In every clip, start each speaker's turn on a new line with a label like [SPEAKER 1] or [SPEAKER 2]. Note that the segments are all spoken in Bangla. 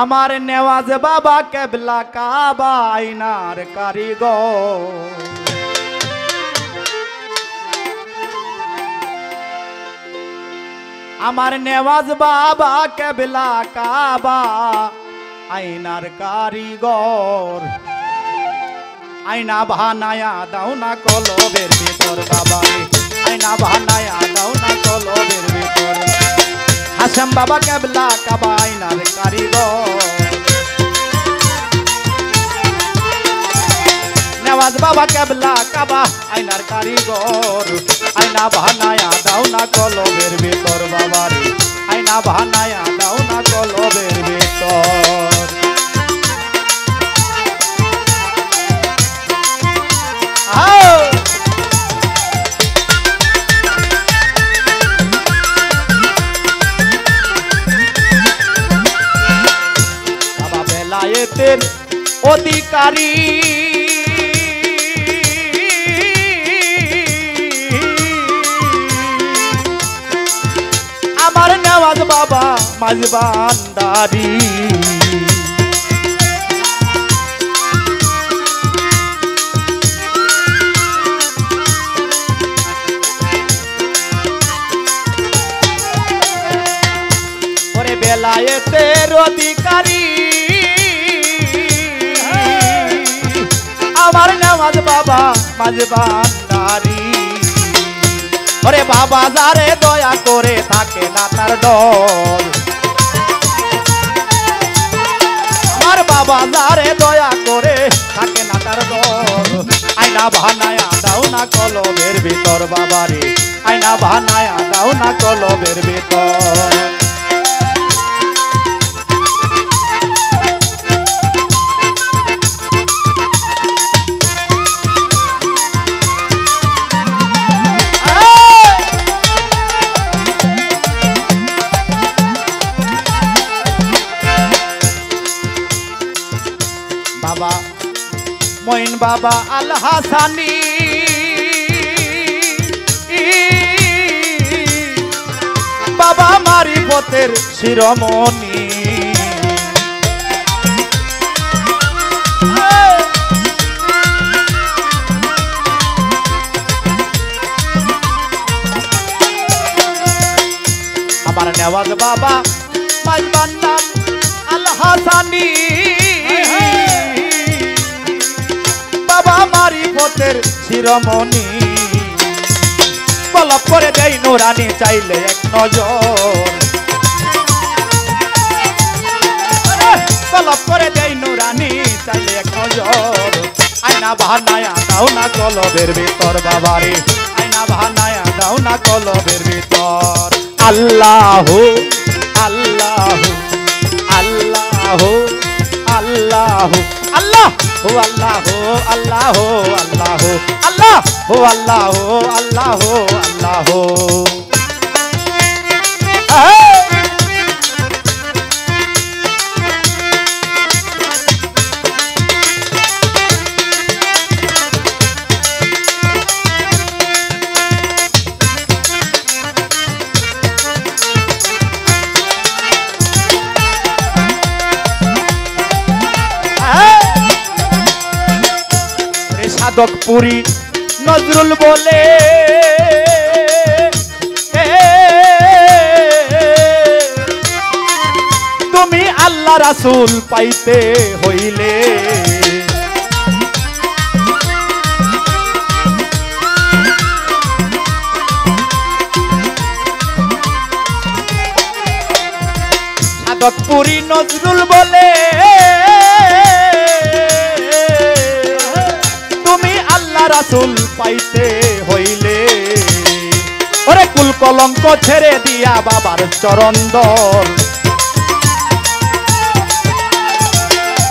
[SPEAKER 1] আমার নেওয়াজ বাবা কেবলা কাবা আইনার কারিগর। আমার নেওয়াজ বাবা কেবলা কাবা আইনার কারিগর। আইনা বানায়া দাও না কলবের ভিতর বাবা, আইনা বানায়া দাও না কলবের ভিতর। হাসেম বাবা কেবলা কাবা আইনার কারিগর। নেওয়াজ বাবা কেবলা কাবা আইনার কারিগর। আইনা বানায়া দাও না কলবের ভিতর বাবা রে, আইনা বানায়া দাও না কলবের ভিতর। বাবা বেলায়েতের অধিকারী, আমার নেওয়াজ বাবা মাঝবান্ডারি। ওরে বেলায়েতের অধিকারী, আমার নেওয়াজ বাবা মাঝবান্ডারি। ওরে বাবা যারে দয়া করে থাকে না তার ডর, আমার বাবা যারে দয়া করে থাকে না তার ডর। আইনা বানায়া দাও না কলবের ভিতর বাবা রে, আইনা বানায়া দাও না কলবের ভিতর। বাবা মঈন বাবা আল হাসানি, বাবা মারিফতের শিরোমণি। আমার নেওয়াজ বাবা মাঝবান নাম আল হাসানি, বাবা মারিফতের শিরোমণি। কলব করে দেই নুরানি চাইলে এক নজর, কলব করে দেই নুরানি চাইলে এক নজর। আইনা বানায়া দাও না কলবের ভিতর বাবা রে, আইনা বানায়া দাও না কলবের ভিতর। আল্লাহু আল্লাহু আল্লাহু আল্লাহু আল্লাহ হো আল্লাহ হো আল্লাহ হো আল্লাহ হো আল্লাহ হো আল্লাহ হো আল্লাহ হো আল্লাহ হো। সাধকপুরি নজরুল বলে, তুমি আল্লাহ রাসূল পাইতে হইলে সাধকপুরি নজরুল বলে, রাসূল পাইতে হইলে ওরে কুল কলঙ্ক ছেড়ে দিয়া বাবার চরণ দল,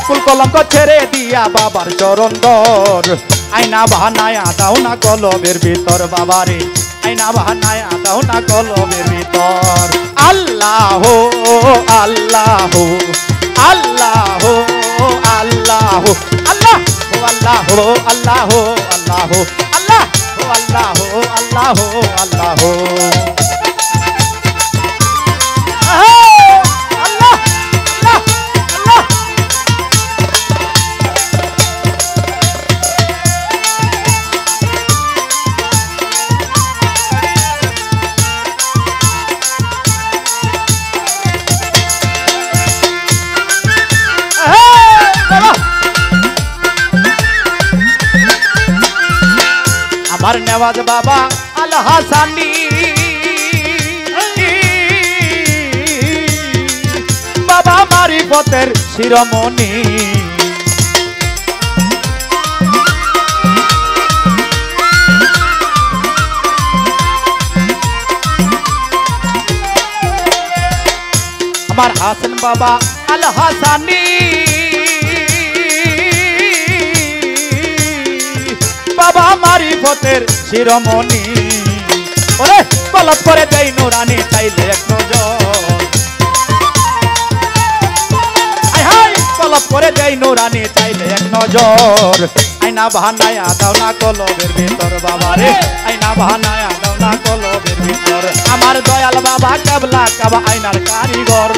[SPEAKER 1] কুল কলঙ্ক ছেড়ে দিয়া বাবার চরণ দল। আইনা বানায়া দাও না কলবের ভিতর বাবা রে, আইনা বানায়া দাও না কলবের ভিতর। আল্লাহ আল্লাহ আল্লাহ আল্লাহ আল্লাহ আল্লাহ আল্লাহ আল্লাহ আল্লাহ আল্লাহ আল্লাহ আল্লাহ। আল্লাহ আল্লাহ আমার নেওয়াজ বাবা আল হাসানি বাবা মারিফতের শিরোমণি আমার হাসান বাবা আল হাসানি বাবা মারিফতের শিরোমণি ওরে কলপ করে দেই নুরানি চাইলে এক নজর আয় হায় কলপ করে দেই নুরানি চাইলে এক নজর আয়না বাহানায়া দাও না কলবের ভিতর বাবা রে আয়না বাহানায়া দাও না কলবের ভিতর আমার দয়াল বাবা কাবলা কাবা আয়নার কারিগর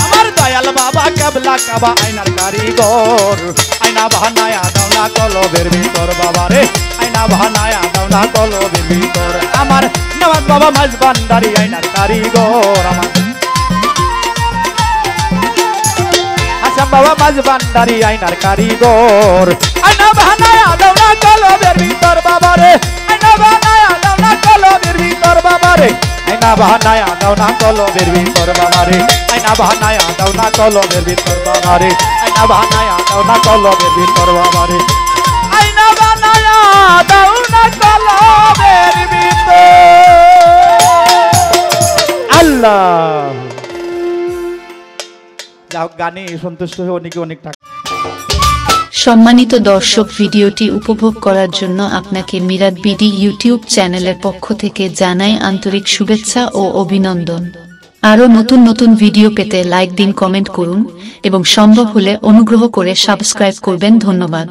[SPEAKER 1] আমার দয়াল বাবা কাবলা কাবা আয়নার কারিগর আয়না বাহানায়া দাও না কলবের ভিতর বাবা রে আয়না বাহানায়া দাও না কলবের ভিতর আমার নওয়াজ বাবা মাঝ ভান্ডারি আয়নার কারিগর আমার হাসান বাবা মাঝ ভান্ডারি আয়নার কারিগর আয়না বাহানায়া দাও না কলবের ভিতর বাবা রে আয়না বাহানায়া দাও না কলবের ভিতর বাবা রে আয়না বাহানায়া দাও না কলবের ভিতর বাবা রে আয়না বাহানায়া দাও না কলবের ভিতর বাবা রে আয়না বাহানায়া দাও না কলবের ভিতর বাবা রে আয়না বাহানায়া দাও না কলবের ভিতর আল্লাহ যাও গানে সন্তুষ্ট হয়ে অনেকে অনেক টাকা
[SPEAKER 2] সম্মানিত দর্শক, ভিডিওটি উপভোগ করার জন্য আপনাকে মিরাদ বিডি ইউটিউব চ্যানেলের পক্ষ থেকে জানাই আন্তরিক শুভেচ্ছা ও অভিনন্দন। আরও নতুন নতুন ভিডিও পেতে লাইক দিন, কমেন্ট করুন এবং সম্ভব হলে অনুগ্রহ করে সাবস্ক্রাইব করবেন। ধন্যবাদ।